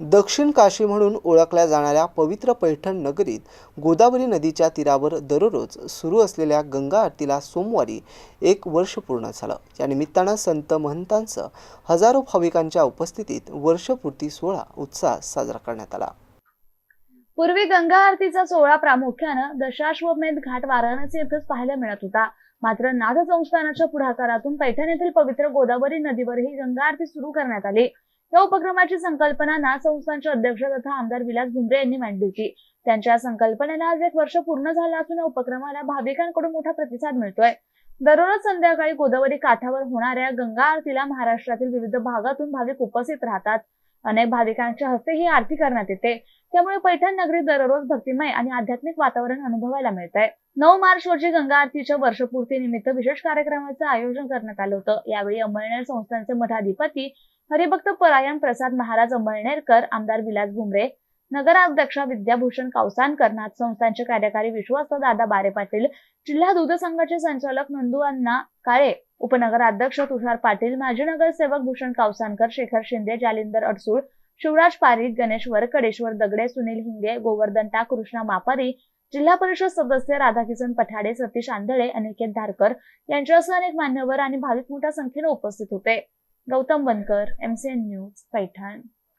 दक्षिण काशी म्हणून ओळखल्या जाणाऱ्या पवित्र पैठण नगरीत गोदावरी नदीच्या तीरावर दररोज सुरू असलेल्या गंगा आरतीला सोमवारी 1 वर्ष पूर्ण झालं। या निमित्तानं संत महंतांसह हजारो भाविकांच्या उपस्थितीत वर्षपूर्ती सोहळा उत्साहात साजरा करण्यात आला। पूर्वी गंगा आरतीचा सोहळा प्रामुख्यानं दशाश्वमेध घाट वाराणसी येथेच पाहायला मिळत होता। मात्र नाथ संस्थानाच्या पुढाकारातून पैठण येथील पवित्र गोदावरी नदीवर ही गंगा आरती सुरू करण्यात आली। या उपक्रमाची संकल्पना नाथ संस्थानचे अध्यक्ष तथा आमदार विलास भुमरे यांनी मांडली होती। त्यांच्या संकल्पनेला आज 1 वर्ष पूर्ण झालं असून या उपक्रमाला भाविकांकडून मोठा प्रतिसाद मिळतोय। दररोज संध्याकाळी गोदावरी काठावर होणाऱ्या गंगा आरतीला महाराष्ट्रातील विविध भागातून भाविक उपस्थित राहतात। अनेक भाविकांच्या हस्ते ही आरती करण्यात येते। त्यामुळे पैठण नगरीत दररोज भक्तिमय आणि आध्यात्मिक वातावरण अनुभवायला मिळतंय। 9 मार्च रोजी गंगा आरतीच्या वर्षपूर्तीनिमित्त विशेष कार्यक्रमाचं आयोजन करण्यात आलं होतं। यावेळी अंमळनेर संस्थानचे मठाधिपती हरिभक्त परायण प्रसाद महाराज अंमळनेरकर, आमदार विलास भुमरे, नगराध्यक्षा विद्याभूषण कावसानकर, नाथ संस्थानचे कार्यकारी विश्वस्त दादा बारे पाटील, जिल्हा दूध संघाचे संचालक नंदू अण्णा काळे, उपनगराध्यक्ष तुषार पाटील, माजी नगरसेवक भूषण कावसानकर, शेखर शिंदे, जालिंदर अडसूळ, शिवराज पारीख, गणेश वरकडेश्वर दगडे, सुनील हिंगे, गोवर्धन टाक, कृष्णा मापारी, जिल्हा परिषद सदस्य राधाकिशन पठाडे, सतीश आंधळे, अनिकेत धारकर यांच्यासह अनेक मान्यवर आणि भाविक मोठ्या संख्येने उपस्थित होते। गौतम बनकर, MCN न्यूज, पैठण।